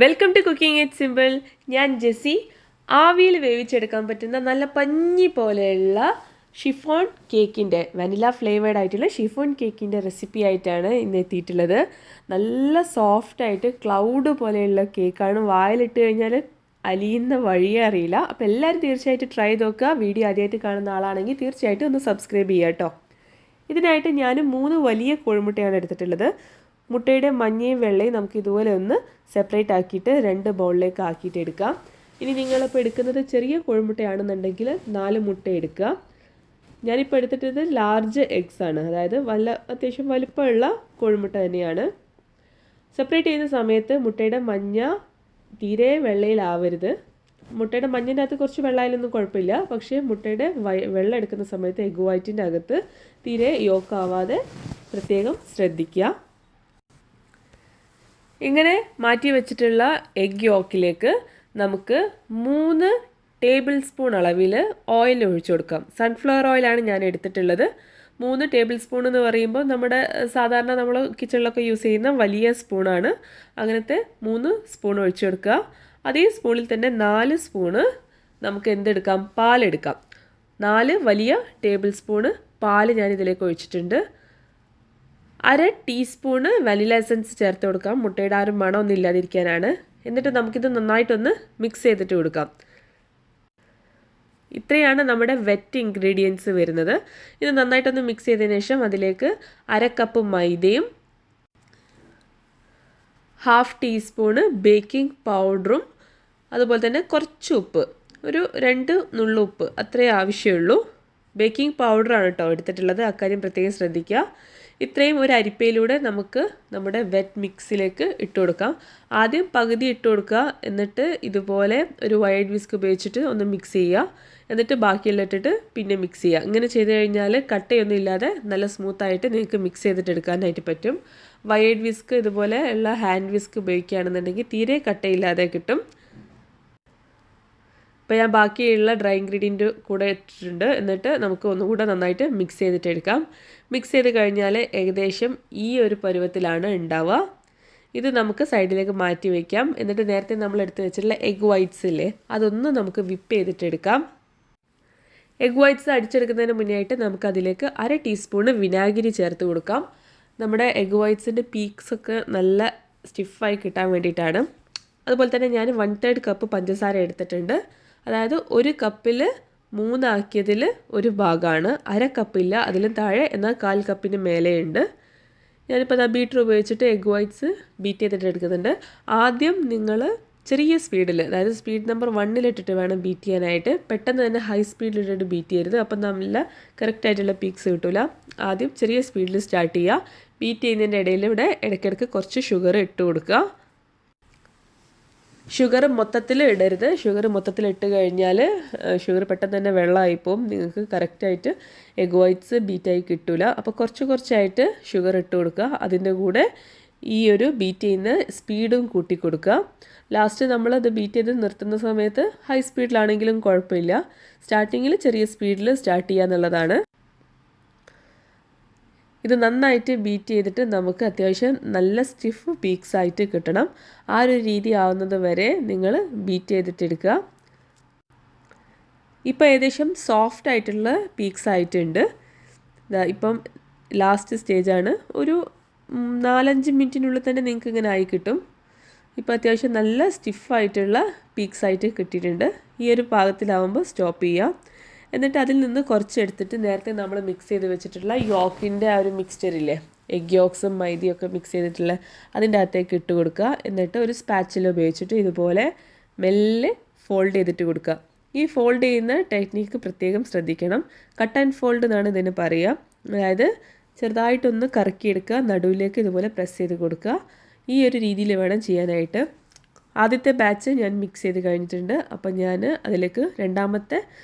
Welcome to cooking it simple. ഞാൻ ജെസ്സി. ആവിയിൽ വേവിച്ചെടുക്കാൻ പറ്റുന്ന നല്ല പഞ്ഞി പോലെയുള്ള ഷിഫോൺ കേക്കിൻ്റെ വനില ഫ്ലേവേഡ് ആയിട്ടുള്ള ഷിഫോൺ കേക്കിൻ്റെ റെസിപ്പി ആയിട്ടാണ് ഇന്ന് എത്തിയിട്ടുള്ളത്. നല്ല സോഫ്റ്റായിട്ട് ക്ലൗഡ് പോലെയുള്ള കേക്കാണ്. വായിലിട്ട് കഴിഞ്ഞാൽ അലിയുന്ന വഴിയേ അറിയില്ല. അപ്പോൾ എല്ലാവരും തീർച്ചയായിട്ടും ട്രൈ ചെയ്ത് നോക്കുക. വീഡിയോ ആദ്യമായിട്ട് കാണുന്ന ആളാണെങ്കിൽ തീർച്ചയായിട്ടും ഒന്ന് സബ്സ്ക്രൈബ് ചെയ്യുക കേട്ടോ. ഇതിനായിട്ട് ഞാൻ 3 വലിയ കോഴിമുട്ടയാണ് എടുത്തിട്ടുള്ളത്. മുട്ടയുടെ മഞ്ഞയും വെള്ളയും നമുക്ക് ഇതുപോലെ ഒന്ന് സെപ്പറേറ്റ് ആക്കിയിട്ട് 2 ബൗളിലേക്ക് ആക്കിയിട്ട് എടുക്കാം. ഇനി നിങ്ങളിപ്പോൾ എടുക്കുന്നത് ചെറിയ കോഴിമുട്ടയാണെന്നുണ്ടെങ്കിൽ 4 മുട്ട എടുക്കുക. ഞാനിപ്പോൾ എടുത്തിട്ടത് ലാർജ് എഗ്സ് ആണ്, അതായത് അത്യാവശ്യം വലുപ്പമുള്ള കോഴിമുട്ട തന്നെയാണ്. സെപ്പറേറ്റ് ചെയ്യുന്ന സമയത്ത് മുട്ടയുടെ മഞ്ഞ തീരെ വെള്ളയിലാവരുത്. മുട്ടയുടെ മഞ്ഞൻ്റെ അകത്ത് കുറച്ച് വെള്ളമായാലൊന്നും കുഴപ്പമില്ല, പക്ഷേ മുട്ടയുടെ വെള്ളം എടുക്കുന്ന സമയത്ത് എഗ് വൈറ്റിൻ്റെ അകത്ത് തീരെ യോക്കാവാതെ പ്രത്യേകം ശ്രദ്ധിക്കുക. ഇങ്ങനെ മാറ്റി വെച്ചിട്ടുള്ള എഗ് യോക്കിലേക്ക് നമുക്ക് 3 ടേബിൾ സ്പൂൺ അളവിൽ ഓയിൽ ഒഴിച്ചു കൊടുക്കാം. സൺഫ്ലവർ ഓയിലാണ് ഞാൻ എടുത്തിട്ടുള്ളത്. 3 ടേബിൾ സ്പൂൺ എന്ന് പറയുമ്പോൾ നമ്മുടെ സാധാരണ നമ്മൾ കിച്ചണിലൊക്കെ യൂസ് ചെയ്യുന്ന വലിയ സ്പൂണാണ്. അങ്ങനത്തെ 3 സ്പൂൺ ഒഴിച്ചു കൊടുക്കുക. അതേ സ്പൂണിൽ തന്നെ 4 സ്പൂണ് നമുക്ക് എന്തെടുക്കാം, പാലെടുക്കാം. 4 വലിയ ടേബിൾ സ്പൂണ് പാൽ ഞാനിതിലേക്ക് ഒഴിച്ചിട്ടുണ്ട്. 1/2 ടീസ്പൂണ് വനില എസൻസ് ചേർത്ത് കൊടുക്കാം. മുട്ടയുടെ ആരും മണമൊന്നും ഇല്ലാതിരിക്കാനാണ്. എന്നിട്ട് നമുക്കിത് നന്നായിട്ടൊന്ന് മിക്സ് ചെയ്തിട്ട് കൊടുക്കാം. ഇത്രയാണ് നമ്മുടെ വെറ്റ് ഇൻഗ്രീഡിയൻസ് വരുന്നത്. ഇത് നന്നായിട്ടൊന്ന് മിക്സ് ചെയ്തതിന് ശേഷം അതിലേക്ക് 1/2 കപ്പ് മൈദയും 1/2 ടീസ്പൂണ് ബേക്കിംഗ് പൗഡറും അതുപോലെ തന്നെ കുറച്ച് ഉപ്പ്, ഒരു 2 നുള്ളുപ്പ് അത്രേ ആവശ്യമുള്ളൂ. ബേക്കിംഗ് പൗഡറാണ് കേട്ടോ എടുത്തിട്ടുള്ളത്, അക്കാര്യം പ്രത്യേകം ശ്രദ്ധിക്കുക. ഇത്രയും ഒരു അരിപ്പയിലൂടെ നമുക്ക് നമ്മുടെ വെറ്റ് മിക്സിലേക്ക് ഇട്ട് കൊടുക്കാം. ആദ്യം പകുതി ഇട്ട് കൊടുക്കുക, എന്നിട്ട് ഇതുപോലെ ഒരു വൈഡ് വിസ്ക് ഉപയോഗിച്ചിട്ട് ഒന്ന് മിക്സ് ചെയ്യുക. എന്നിട്ട് ബാക്കിയെല്ലാം ഇട്ടിട്ട് പിന്നെ മിക്സ് ചെയ്യുക. ഇങ്ങനെ ചെയ്ത് കഴിഞ്ഞാൽ കട്ടയൊന്നും ഇല്ലാതെ നല്ല സ്മൂത്തായിട്ട് നിങ്ങൾക്ക് മിക്സ് ചെയ്തിട്ട് എടുക്കാനായിട്ട് പറ്റും. വൈഡ് വിസ്ക് ഇതുപോലെ ഉള്ള ഹാൻഡ് വിസ്ക് ഉപയോഗിക്കുകയാണെന്നുണ്ടെങ്കിൽ തീരെ കട്ടയില്ലാതെ കിട്ടും. ഇപ്പോൾ ഞാൻ ബാക്കിയുള്ള ഡ്രൈ ഇൻഗ്രീഡിയൻറ്റ് കൂടെ ഇട്ടിട്ടുണ്ട്. എന്നിട്ട് നമുക്ക് ഒന്നുകൂടെ നന്നായിട്ട് മിക്സ് ചെയ്തിട്ട് എടുക്കാം. മിക്സ് ചെയ്ത് കഴിഞ്ഞാൽ ഏകദേശം ഈ ഒരു പരുവത്തിലാണ് ഉണ്ടാവുക. ഇത് നമുക്ക് സൈഡിലേക്ക് മാറ്റി വയ്ക്കാം. എന്നിട്ട് നേരത്തെ നമ്മൾ എടുത്ത് വെച്ചിട്ടുള്ള എഗ് വൈറ്റ്സ് ഇല്ലേ, അതൊന്ന് നമുക്ക് വിപ്പ് ചെയ്തിട്ട് എടുക്കാം. എഗ് വൈറ്റ്സ് അടിച്ചെടുക്കുന്നതിന് മുന്നേ ആയിട്ട് നമുക്ക് അതിലേക്ക് 1/2 ടീസ്പൂണ് വിനാഗിരി ചേർത്ത് കൊടുക്കാം. നമ്മുടെ എഗ് വൈറ്റ്സിൻ്റെ പീക്സൊക്കെ നല്ല സ്റ്റിഫായി കിട്ടാൻ വേണ്ടിയിട്ടാണ്. അതുപോലെ തന്നെ ഞാൻ 1/3 കപ്പ് പഞ്ചസാര എടുത്തിട്ടുണ്ട്. അതായത് 1 കപ്പിൽ 3 ആക്കിയതിൽ 1 ഭാഗമാണ്. 1/2 കപ്പില്ല, അതിലും താഴെ, എന്നാൽ 1/4 കപ്പിന് മേലെയുണ്ട്. ഞാനിപ്പോൾ അത് ബീറ്റർ ഉപയോഗിച്ചിട്ട് എഗ് വൈറ്റ്സ് ബീറ്റ് ചെയ്തിട്ട് എടുക്കുന്നുണ്ട്. ആദ്യം നിങ്ങൾ ചെറിയ സ്പീഡിൽ, അതായത് സ്പീഡ് നമ്പർ 1 വേണം ബീറ്റ് ചെയ്യാനായിട്ട്. പെട്ടെന്ന് തന്നെ ഹൈ സ്പീഡിലിട്ടിട്ട് ബീറ്റ് ചെയ്യരുത്, അപ്പം നല്ല കറക്റ്റായിട്ടുള്ള പീക്സ് കിട്ടില്ല. ആദ്യം ചെറിയ സ്പീഡിൽ സ്റ്റാർട്ട് ചെയ്യുക. ബീറ്റ് ചെയ്യുന്നതിൻ്റെ ഇടയിൽ ഇവിടെ ഇടയ്ക്കിടയ്ക്ക് കുറച്ച് ഷുഗർ ഇട്ട് കൊടുക്കുക. ഷുഗർ മൊത്തത്തിൽ ഇടരുത്. ഷുഗർ മൊത്തത്തിൽ ഇട്ട് കഴിഞ്ഞാൽ ഷുഗർ പെട്ടെന്ന് തന്നെ വെള്ളമായിപ്പോവും. നിങ്ങൾക്ക് കറക്റ്റായിട്ട് എഗ് വൈറ്റ്സ് ബീറ്റായി കിട്ടില്ല. അപ്പോൾ കുറച്ചായിട്ട് ഷുഗർ ഇട്ട് കൊടുക്കുക. അതിൻ്റെ കൂടെ ഈ ഒരു ബീറ്റ് ചെയ്യുന്ന സ്പീഡും കൂട്ടി കൊടുക്കുക. ലാസ്റ്റ് നമ്മളത് ബീറ്റ് ചെയ്ത് നിർത്തുന്ന സമയത്ത് ഹൈ സ്പീഡിലാണെങ്കിലും കുഴപ്പമില്ല. സ്റ്റാർട്ടിങ്ങിൽ ചെറിയ സ്പീഡിൽ സ്റ്റാർട്ട് ചെയ്യുക എന്നുള്ളതാണ്. ഇത് നന്നായിട്ട് ബീറ്റ് ചെയ്തിട്ട് നമുക്ക് അത്യാവശ്യം നല്ല സ്റ്റിഫ് പീക്സ് ആയിട്ട് കിട്ടണം. ആ ഒരു രീതി ആവുന്നത് വരെ നിങ്ങൾ ബീറ്റ് ചെയ്തിട്ടെടുക്കുക. ഇപ്പോൾ ഏകദേശം സോഫ്റ്റ് ആയിട്ടുള്ള പീക്സ് ആയിട്ടുണ്ട്. ഇപ്പം ലാസ്റ്റ് സ്റ്റേജാണ്. ഒരു 4-5 മിനിറ്റിനുള്ളിൽ തന്നെ നിങ്ങൾക്ക് ഇങ്ങനെ ആയി കിട്ടും. ഇപ്പോൾ അത്യാവശ്യം നല്ല സ്റ്റിഫായിട്ടുള്ള പീക്സ് ആയിട്ട് കിട്ടിയിട്ടുണ്ട്. ഈ ഒരു പാകത്തിലാവുമ്പോൾ സ്റ്റോപ്പ് ചെയ്യുക. എന്നിട്ട് അതിൽ നിന്ന് കുറച്ചെടുത്തിട്ട് നേരത്തെ നമ്മൾ മിക്സ് ചെയ്ത് വെച്ചിട്ടുള്ള യോക്കിൻ്റെ ആ ഒരു മിക്സ്ചറില്ലേ, എഗ് യോക്സും മൈദയൊക്കെ മിക്സ് ചെയ്തിട്ടുള്ള, അതിൻ്റെ അകത്തേക്ക് ഇട്ട് കൊടുക്കുക. എന്നിട്ട് ഒരു സ്പാച്ചില ഉപയോഗിച്ചിട്ട് ഇതുപോലെ മെല്ലെ ഫോൾഡ് ചെയ്തിട്ട് കൊടുക്കുക. ഈ ഫോൾഡ് ചെയ്യുന്ന ടെക്നിക്ക് പ്രത്യേകം ശ്രദ്ധിക്കണം. കട്ട് ആൻഡ് ഫോൾഡ് എന്നാണ് ഇതിന് പറയുക. അതായത് ചെറുതായിട്ടൊന്ന് കറക്കിയെടുക്കുക, നടുവിലേക്ക് ഇതുപോലെ പ്രസ് ചെയ്ത് കൊടുക്കുക. ഈ ഒരു രീതിയിൽ വേണം ചെയ്യാനായിട്ട്. ആദ്യത്തെ ബാച്ച് ഞാൻ മിക്സ് ചെയ്ത് കഴിഞ്ഞിട്ടുണ്ട്. അപ്പം ഞാൻ അതിലേക്ക് രണ്ടാമത്തെ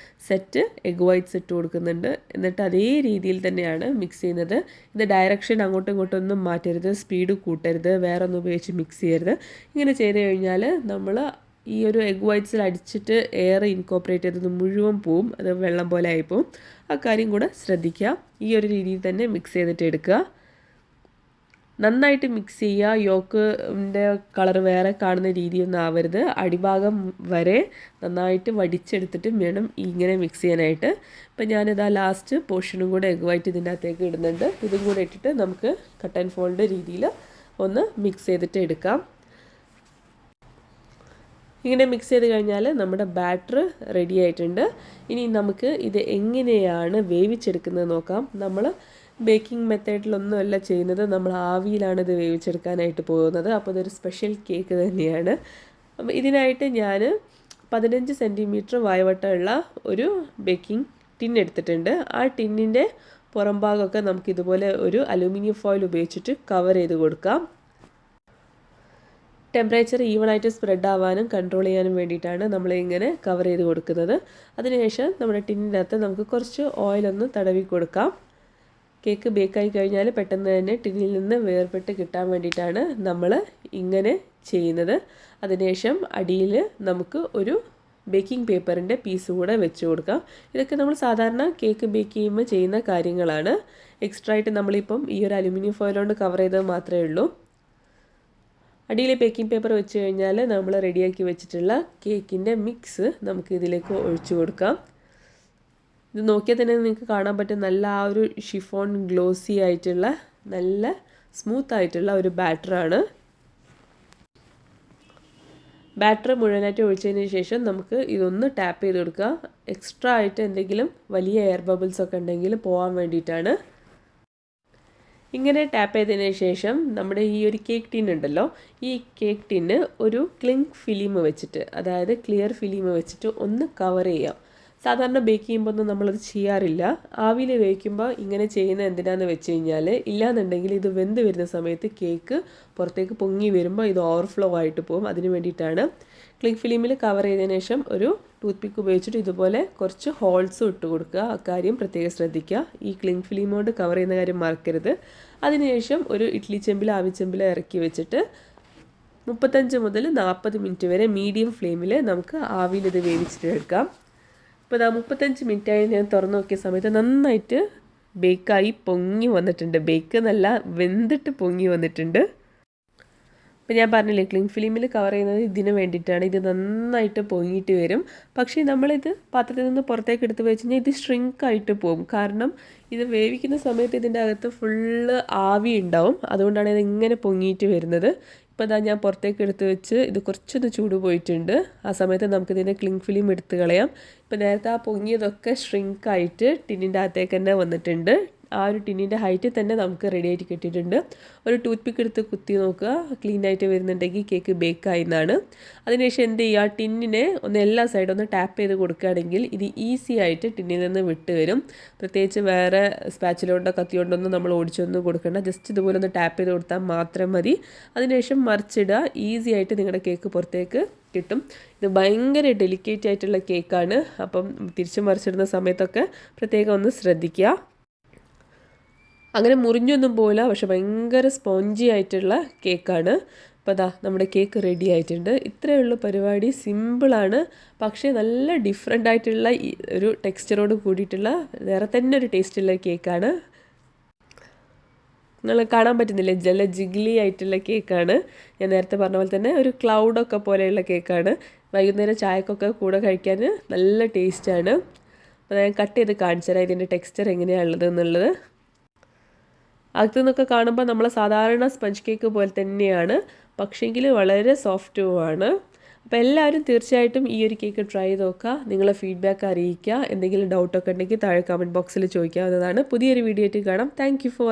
സെറ്റ് എഗ് വൈറ്റ്സ് ഇട്ട് കൊടുക്കുന്നുണ്ട്. എന്നിട്ട് അതേ രീതിയിൽ തന്നെയാണ് മിക്സ് ചെയ്യുന്നത്. ഇത് ഡയറക്ഷൻ അങ്ങോട്ടും ഇങ്ങോട്ടും ഒന്നും മാറ്റരുത്, സ്പീഡ് കൂട്ടരുത്, വേറെ ഒന്നും ഉപയോഗിച്ച് മിക്സ് ചെയ്യരുത്. ഇങ്ങനെ ചെയ്ത് കഴിഞ്ഞാൽ നമ്മൾ ഈ ഒരു എഗ് വൈറ്റ്സിൽ അടിച്ചിട്ട് എയർ ഇൻകോപ്പറേറ്റ് ചെയ്തത് മുഴുവൻ പോവും, അത് വെള്ളം പോലെ ആയിപ്പോവും. ആ കാര്യം കൂടെ ശ്രദ്ധിക്കുക. ഈ ഒരു രീതിയിൽ തന്നെ മിക്സ് ചെയ്തിട്ട് എടുക്കുക. നന്നായിട്ട് മിക്സ് ചെയ്യുക. യോക്കിൻ്റെ കളർ വേറെ കാണുന്ന രീതിയൊന്നും ആവരുത്. അടിഭാഗം വരെ നന്നായിട്ട് വടിച്ചെടുത്തിട്ട് വേണം ഇങ്ങനെ മിക്സ് ചെയ്യാനായിട്ട്. ഇപ്പം ഞാനിതാ ലാസ്റ്റ് പോർഷനും കൂടെ എഗ് വൈറ്റ് ഇതിൻ്റെ അകത്തേക്ക് ഇടുന്നുണ്ട്. ഇതും കൂടെ ഇട്ടിട്ട് നമുക്ക് കട്ട് ആൻഡ് ഫോൾഡ് രീതിയിൽ ഒന്ന് മിക്സ് ചെയ്തിട്ട് എടുക്കാം. ഇങ്ങനെ മിക്സ് ചെയ്ത് കഴിഞ്ഞാൽ നമ്മുടെ ബാറ്റർ റെഡി ആയിട്ടുണ്ട്. ഇനി നമുക്ക് ഇത് എങ്ങനെയാണ് വേവിച്ചെടുക്കുന്നത് നോക്കാം. നമ്മൾ ബേക്കിംഗ് മെത്തേഡിലൊന്നുമല്ല ചെയ്യുന്നത്, നമ്മൾ ആവിയിലാണ് ഇത് വേവിച്ചെടുക്കാനായിട്ട് പോകുന്നത്. അപ്പോൾ ഇതൊരു സ്പെഷ്യൽ കേക്ക് തന്നെയാണ്. അപ്പോൾ ഇതിനായിട്ട് ഞാൻ 15 സെൻറ്റിമീറ്റർ വായവട്ടമുള്ള ഒരു ബേക്കിംഗ് ടിൻ എടുത്തിട്ടുണ്ട്. ആ ടിന്നിൻ്റെ പുറം ഭാഗമൊക്കെ നമുക്കിതുപോലെ ഒരു അലൂമിനിയം ഫോയിൽ ഉപയോഗിച്ചിട്ട് കവർ ചെയ്ത് കൊടുക്കാം. ടെമ്പറേച്ചർ ഈവണായിട്ട് സ്പ്രെഡ് ആവാനും കൺട്രോൾ ചെയ്യാനും വേണ്ടിയിട്ടാണ് നമ്മളിങ്ങനെ കവർ ചെയ്ത് കൊടുക്കുന്നത്. അതിനുശേഷം നമ്മുടെ ടിന്നിനകത്ത് നമുക്ക് കുറച്ച് ഓയിലൊന്ന് തടവി കൊടുക്കാം. കേക്ക് ബേക്കായി കഴിഞ്ഞാൽ പെട്ടെന്ന് തന്നെ ടിന്നിൽ നിന്ന് വേർപെട്ട് കിട്ടാൻ വേണ്ടിയിട്ടാണ് നമ്മൾ ഇങ്ങനെ ചെയ്യുന്നത്. അതിനുശേഷം അടിയിൽ നമുക്ക് ഒരു ബേക്കിംഗ് പേപ്പറിൻ്റെ പീസ് കൂടെ വെച്ച് കൊടുക്കാം. ഇതൊക്കെ നമ്മൾ സാധാരണ കേക്ക് ബേക്ക് ചെയ്യുമ്പോൾ ചെയ്യുന്ന കാര്യങ്ങളാണ്. എക്സ്ട്രാ ആയിട്ട് നമ്മളിപ്പം ഈ ഒരു അലുമിനിയം ഫോയിൽ കൊണ്ട് കവർ ചെയ്തത് മാത്രമേ ഉള്ളൂ. അടിയിൽ ബേക്കിംഗ് പേപ്പർ വെച്ച് കഴിഞ്ഞാൽ നമ്മൾ റെഡിയാക്കി വെച്ചിട്ടുള്ള കേക്കിൻ്റെ മിക്സ് നമുക്ക് ഇതിലേക്ക് ഒഴിച്ചു കൊടുക്കാം. ഇത് നോക്കിയാൽ തന്നെ നിങ്ങൾക്ക് കാണാൻ പറ്റും നല്ല ആ ഒരു ഷിഫോൺ ഗ്ലോസി ആയിട്ടുള്ള നല്ല സ്മൂത്ത് ആയിട്ടുള്ള ഒരു ബാറ്ററാണ്. ബാറ്റർ മുഴുവനായിട്ട് ഒഴിച്ചതിന് ശേഷം നമുക്ക് ഇതൊന്ന് ടാപ്പ് ചെയ്ത് കൊടുക്കുക. എക്സ്ട്രാ ആയിട്ട് എന്തെങ്കിലും വലിയ എയർ ബബിൾസ് ഒക്കെ ഉണ്ടെങ്കിൽ പോകാൻ വേണ്ടിയിട്ടാണ്. ഇങ്ങനെ ടാപ്പ് ചെയ്തതിന് ശേഷം നമ്മുടെ ഈ ഒരു കേക്ക് ടിൻ ഉണ്ടല്ലോ, ഈ കേക്ക് ടിന്ന് ഒരു ക്ലിങ് ഫിലിം വെച്ചിട്ട്, അതായത് ക്ലിയർ ഫിലിം വെച്ചിട്ട് ഒന്ന് കവർ ചെയ്യാം. സാധാരണ ബേക്ക് ചെയ്യുമ്പോൾ ഒന്നും നമ്മളത് ചെയ്യാറില്ല. ആവിയിൽ വേവിക്കുമ്പോൾ ഇങ്ങനെ ചെയ്യുന്നത് എന്തിനാണെന്ന് വെച്ച് കഴിഞ്ഞാൽ, ഇല്ലാന്നുണ്ടെങ്കിൽ ഇത് വെന്ത് വരുന്ന സമയത്ത് കേക്ക് പുറത്തേക്ക് പൊങ്ങി വരുമ്പോൾ ഇത് ഓവർഫ്ലോ ആയിട്ട് പോകും. അതിന് വേണ്ടിയിട്ടാണ്. ക്ലിങ് ഫിലിമിൽ കവർ ചെയ്തതിന് ശേഷം ഒരു ടൂത്ത് പിക്ക് ഉപയോഗിച്ചിട്ട് ഇതുപോലെ കുറച്ച് ഹോൾസും ഇട്ട് കൊടുക്കുക. അക്കാര്യം പ്രത്യേകം ശ്രദ്ധിക്കുക. ഈ ക്ലിങ് ഫിലിം കൊണ്ട് കവർ ചെയ്യുന്ന കാര്യം മറക്കരുത്. അതിനുശേഷം ഒരു ഇഡ്ഡലി ചെമ്പിൽ ആവിച്ചെമ്പിൽ ഇറക്കി വെച്ചിട്ട് 35 മുതൽ 40 മിനിറ്റ് വരെ മീഡിയം ഫ്ലെയിമിൽ നമുക്ക് ആവിയിൽ ഇത് വേവിച്ചിട്ടെടുക്കാം. ഇപ്പോൾ ഇതാ 35 മിനിറ്റായി ഞാൻ തുറന്നു നോക്കിയ സമയത്ത് നന്നായിട്ട് ബേക്കായി പൊങ്ങി വന്നിട്ടുണ്ട്. ബേക്ക് എന്നല്ല, വെന്തിട്ട് പൊങ്ങി വന്നിട്ടുണ്ട്. ഇപ്പോൾ ഞാൻ പറഞ്ഞില്ലേ, ക്ലിങ് ഫിലിമിൽ കവർ ചെയ്യുന്നത് ഇതിന് വേണ്ടിയിട്ടാണ്. ഇത് നന്നായിട്ട് പൊങ്ങിയിട്ട് വരും. പക്ഷേ നമ്മളിത് പാത്രത്തിൽ നിന്ന് പുറത്തേക്ക് എടുത്ത് വെച്ച് കഴിഞ്ഞാൽ ഇത് ഷ്രിങ്കായിട്ട് പോകും. കാരണം ഇത് വേവിക്കുന്ന സമയത്ത് ഇതിൻ്റെ അകത്ത് ഫുള്ള് ആവി ഉണ്ടാവും. അതുകൊണ്ടാണ് ഇത് ഇങ്ങനെ പൊങ്ങിയിട്ട് വരുന്നത്. ഇപ്പോൾ ഇതാ ഞാൻ പുറത്തേക്ക് എടുത്ത് വെച്ച് ഇത് കുറച്ചൊന്ന് ചൂട് പോയിട്ടുണ്ട്. ആ സമയത്ത് നമുക്കിതിൻ്റെ ക്ലിങ് ഫിലിം എടുത്ത് കളയാം. ഇപ്പോൾ നേരത്തെ ആ പൊങ്ങിയതൊക്കെ ഷ്രിങ്കായിട്ട് ടിന്നിൻ്റെ അകത്തേക്ക് തന്നെ വന്നിട്ടുണ്ട്. ആ ഒരു ടിന്നിൻ്റെ ഹൈറ്റിൽ തന്നെ നമുക്ക് റെഡി ആയിട്ട് കിട്ടിയിട്ടുണ്ട്. ഒരു ടൂത്ത് പിക്ക് എടുത്ത് കുത്തി നോക്കുക, ക്ലീൻ ആയിട്ട് വരുന്നുണ്ടെങ്കിൽ കേക്ക് ബേക്കായി എന്നാണ്. അതിനുശേഷം എന്ത് ചെയ്യുക, ടിന്നിനെ ഒന്ന് എല്ലാ സൈഡും ഒന്ന് ടാപ്പ് ചെയ്ത് കൊടുക്കുകയാണെങ്കിൽ ഇത് ഈസി ആയിട്ട് ടിന്നിൽ നിന്ന് വിട്ട് വരും. പ്രത്യേകിച്ച് വേറെ സ്പാച്ചിലോണ്ടോ കത്തിയോണ്ടൊന്നും നമ്മൾ ഓടിച്ചൊന്നും കൊടുക്കേണ്ട. ജസ്റ്റ് ഇതുപോലെ ഒന്ന് ടാപ്പ് ചെയ്ത് കൊടുത്താൽ മാത്രം മതി. അതിനുശേഷം മറിച്ചിടുക. ഈസി ആയിട്ട് നിങ്ങളുടെ കേക്ക് പുറത്തേക്ക് കിട്ടും. ഇത് ഭയങ്കര ഡെലിക്കേറ്റ് ആയിട്ടുള്ള കേക്കാണ്. അപ്പം തിരിച്ച് മറിച്ചിടുന്ന സമയത്തൊക്കെ പ്രത്യേകം ഒന്ന് ശ്രദ്ധിക്കുക. അങ്ങനെ മുറിഞ്ഞൊന്നും പോകില്ല, പക്ഷെ ഭയങ്കര സ്പോഞ്ചി ആയിട്ടുള്ള കേക്കാണ്. അപ്പോൾ അതാ നമ്മുടെ കേക്ക് റെഡി ആയിട്ടുണ്ട്. ഇത്രയേ ഉള്ളൂ പരിപാടി. സിമ്പിളാണ്, പക്ഷേ നല്ല ഡിഫറെൻ്റ് ആയിട്ടുള്ള ഒരു ടെക്സ്ചറോട് കൂടിയിട്ടുള്ള വേറെ തന്നെ ഒരു ടേസ്റ്റുള്ള കേക്കാണ്. നിങ്ങൾ കാണാൻ പറ്റുന്നില്ലേ, നല്ല ജിഗ്ലി ആയിട്ടുള്ള കേക്കാണ്. ഞാൻ നേരത്തെ പറഞ്ഞ പോലെ തന്നെ ഒരു ക്ലൗഡൊക്കെ പോലെയുള്ള കേക്കാണ്. വൈകുന്നേരം ചായക്കൊക്കെ കൂടെ കഴിക്കാൻ നല്ല ടേസ്റ്റാണ്. അപ്പോൾ ഞാൻ കട്ട് ചെയ്ത് കാണിച്ചു തരാം ഇതിൻ്റെ ടെക്സ്ചർ എങ്ങനെയാണുള്ളത് എന്നുള്ളത്. അകത്തു നിന്നൊക്കെ കാണുമ്പോൾ നമ്മൾ സാധാരണ സ്പഞ്ച് കേക്ക് പോലെ തന്നെയാണ്, പക്ഷേങ്കിൽ വളരെ സോഫ്റ്റുമാണ്. അപ്പോൾ എല്ലാവരും തീർച്ചയായിട്ടും ഈ ഒരു കേക്ക് ട്രൈ ചെയ്ത് നോക്കുക. നിങ്ങളെ ഫീഡ്ബാക്ക് അറിയിക്കുക. എന്തെങ്കിലും ഡൗട്ടൊക്കെ ഉണ്ടെങ്കിൽ താഴെ കമൻറ്റ് ബോക്സിൽ ചോദിക്കാവുന്നതാണ്. പുതിയൊരു വീഡിയോ ആയിട്ട് കാണാം. Thank you for